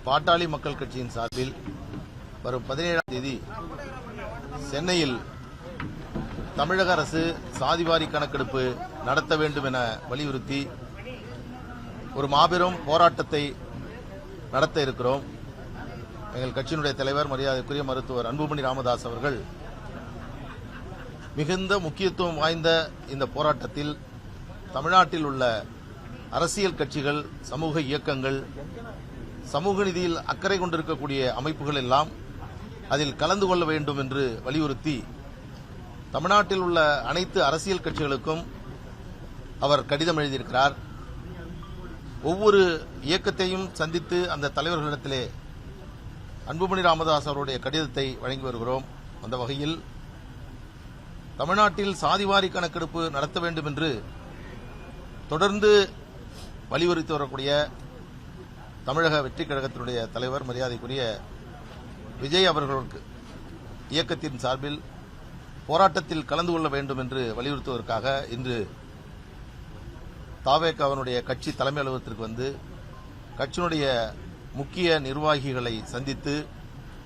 பாட்டாளி மக்கள் கட்சியின் சார்பில் வரும் 17ஆம் தேதி சென்னையில் தமிழக அரசு சாதிவாரி கணக்கெடுப்பு நடத்த வேண்டும் என வலியுறுத்தி ஒரு மாபெரும் போராட்டத்தை நடத்த இருக்கிறோம். எங்கள் கட்சியினுடைய தலைவர் மரியாதைக்குரிய மருத்துவர் அன்புமணி ராமதாஸ் அவர்கள் மிகுந்த முக்கியத்துவம் வாய்ந்த இந்த போராட்டத்தில் தமிழ்நாட்டில் உள்ள அரசியல் கட்சிகள், சமூக இயக்கங்கள், சமூக நீதியில் அக்கறை கொண்டிருக்கக்கூடிய அமைப்புகள் எல்லாம் அதில் கலந்து கொள்ள வேண்டும் என்று வலியுறுத்தி தமிழ்நாட்டில் உள்ள அனைத்து அரசியல் கட்சிகளுக்கும் அவர் கடிதம் எழுதியிருக்கிறார். ஒவ்வொரு இயக்கத்தையும் சந்தித்து அந்த தலைவர்களிடத்திலே அன்புமணி ராமதாஸ் அவருடைய கடிதத்தை வழங்கி வருகிறோம். அந்த வகையில் தமிழ்நாட்டில் சாதிவாரி கணக்கெடுப்பு நடத்த வேண்டும் என்று தொடர்ந்து வலியுறுத்தி வரக்கூடிய தமிழக வெற்றிக் கழகத்தினுடைய தலைவர் மரியாதைக்குரிய விஜய் அவர்களுக்கு இயக்கத்தின் சார்பில் போராட்டத்தில் கலந்து கொள்ள வேண்டும் என்று வலியுறுத்துவதற்காக இன்று தவேகாவினுடைய கட்சி தலைமை அலுவலகத்திற்கு வந்து கட்சியினுடைய முக்கிய நிர்வாகிகளை சந்தித்து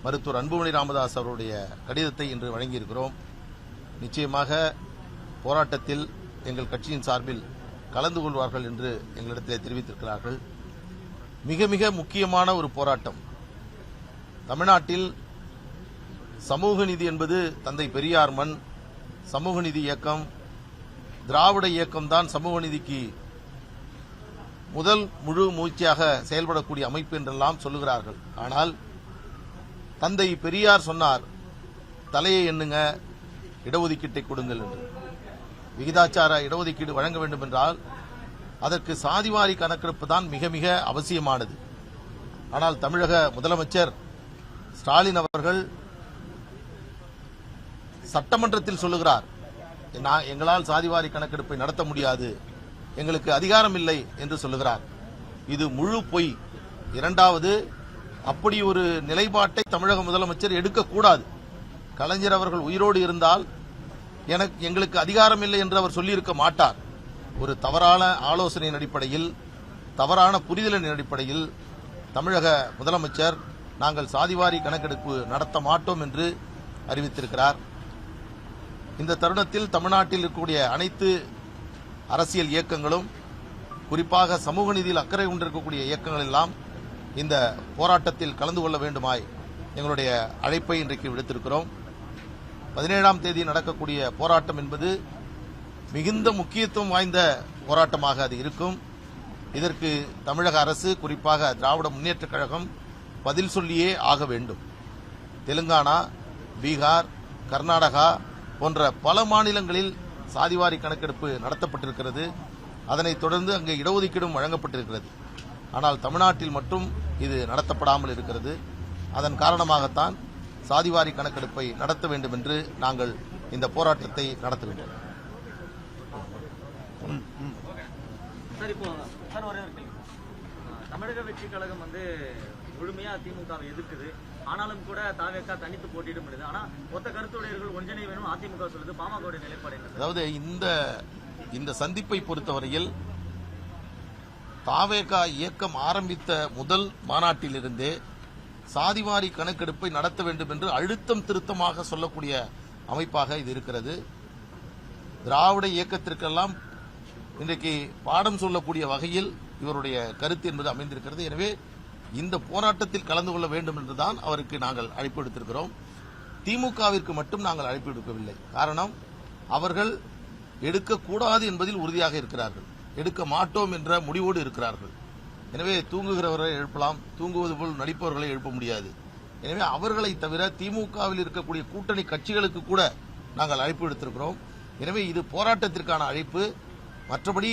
மருத்துவர் அன்புமணி ராமதாஸ் அவருடைய கடிதத்தை இன்று வழங்கியிருக்கிறோம். நிச்சயமாக போராட்டத்தில் எங்கள் கட்சியின் சார்பில் கலந்து கொள்வார்கள் என்று எங்களிடத்தில் தெரிவித்திருக்கிறார்கள். மிக மிக முக்கியமான ஒரு போராட்டம். தமிழ்நாட்டில் சமூக நீதி என்பது தந்தை பெரியார் மண். சமூக நீதி இயக்கம், திராவிட இயக்கம்தான் சமூக நீதிக்கு முதல் முழு மூச்சாக செயல்படக்கூடிய அமைப்பு என்றெல்லாம் சொல்லுகிறார்கள். ஆனால் தந்தை பெரியார் சொன்னார், தலையை எண்ணுங்க, இடஒதுக்கீட்டை கொடுங்கள் என்று. விகிதாச்சார இடஒதுக்கீடு வழங்க வேண்டும் என்றால் அதற்கு சாதிவாரி கணக்கெடுப்பு தான் மிக மிக அவசியமானது. ஆனால் தமிழக முதலமைச்சர் ஸ்டாலின் அவர்கள் சட்டமன்றத்தில் சொல்லுகிறார், எங்களால் சாதிவாரி கணக்கெடுப்பை நடத்த முடியாது, எங்களுக்கு அதிகாரம் இல்லை என்று சொல்லுகிறார். இது முழு பொய். இரண்டாவது, அப்படி ஒரு நிலைப்பாட்டை தமிழக முதலமைச்சர் எடுக்கக்கூடாது. கலைஞர் அவர்கள் உயிரோடு இருந்தால் எங்களுக்கு அதிகாரம் இல்லை என்று அவர் சொல்லியிருக்க மாட்டார். ஒரு தவறான ஆலோசனையின் அடிப்படையில், தவறான புரிதலின் அடிப்படையில் தமிழக முதலமைச்சர் நாங்கள் சாதிவாரி கணக்கெடுப்பு நடத்த மாட்டோம் என்று அறிவித்திருக்கிறார். இந்த தருணத்தில் தமிழ்நாட்டில் இருக்கக்கூடிய அனைத்து அரசியல் இயக்கங்களும், குறிப்பாக சமூக நீதியில் அக்கறை கொண்டிருக்கக்கூடிய இயக்கங்கள் எல்லாம் இந்த போராட்டத்தில் கலந்து கொள்ள வேண்டுமாய் எங்களுடைய அழைப்பை இன்றைக்கு விடுத்திருக்கிறோம். 17ஆம் தேதி நடக்கக்கூடிய போராட்டம் என்பது மிகுந்த முக்கியத்துவம் வாய்ந்த போராட்டமாக அது இருக்கும். இதற்கு தமிழக அரசு, குறிப்பாக திராவிட முன்னேற்றக் கழகம் பதில் சொல்லியே ஆக வேண்டும். தெலுங்கானா, பீகார், கர்நாடகா போன்ற பல மாநிலங்களில் சாதிவாரி கணக்கெடுப்பு நடத்தப்பட்டிருக்கிறது. அதனைத் தொடர்ந்து அங்கே இடஒதுக்கீடும் வழங்கப்பட்டிருக்கிறது. ஆனால் தமிழ்நாட்டில் மட்டும் இது நடத்தப்படாமல் இருக்கிறது. அதன் காரணமாகத்தான் சாதிவாரி கணக்கெடுப்பை நடத்த வேண்டும் என்று நாங்கள் இந்த போராட்டத்தை நடத்த வேண்டும். தமிழக வெற்றி கழகம் முழுமையா திமுகவை எதிர்க்குது. ஆனாலும் கூட தவேகா தனித்து போட்டியிட முடியுது. ஆனா மொத்த கருத்துடையர்கள் ஒன்றிணை வேணும் அதிமுக சொல்லுது. பாமக நிலைப்பாடு என்ன? அதாவது இந்த சந்திப்பை பொறுத்தவரையில் தவேகா இயக்கம் ஆரம்பித்த முதல் மாநாட்டிலிருந்தே சாதிவாரி கணக்கெடுப்பை நடத்த வேண்டும் என்று அழுத்தம் திருத்தமாக சொல்லக்கூடிய அமைப்பாக இது இருக்கிறது. திராவிட இயக்கத்திற்கெல்லாம் இன்றைக்கு பாடம் சொல்லக்கூடிய வகையில் இவருடைய கருத்து என்பது அமைந்திருக்கிறது. எனவே இந்த போராட்டத்தில் கலந்து கொள்ள வேண்டும் என்றுதான் அவருக்கு நாங்கள் அழைப்பு எடுத்திருக்கிறோம். திமுகவிற்கு மட்டும் நாங்கள் அழைப்பு எடுக்கவில்லை. காரணம், அவர்கள் எடுக்கக்கூடாது என்பதில் உறுதியாக இருக்கிறார்கள். எடுக்க மாட்டோம் என்ற முடிவோடு இருக்கிறார்கள். எனவே தூங்குகிறவர்களை எழுப்பலாம், தூங்குவது போல் நடிப்பவர்களை எழுப்ப முடியாது. எனவே அவர்களை தவிர திமுகவில் இருக்கக்கூடிய கூட்டணி கட்சிகளுக்கு கூட நாங்கள் அழைப்பு எடுத்திருக்கிறோம். எனவே இது போராட்டத்திற்கான அழைப்பு. மற்றபடி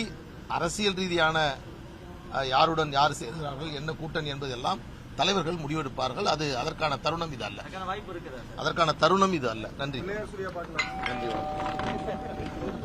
அரசியல் ரீதியான யாருடன் யார் சேர்கிறார்கள், என்ன கூட்டணி என்பதெல்லாம் தலைவர்கள் முடிவெடுப்பார்கள். அது அதற்கான தருணம் இது அல்ல. வாய்ப்பு இருக்கிறது. அதற்கான தருணம் இது அல்ல. நன்றி.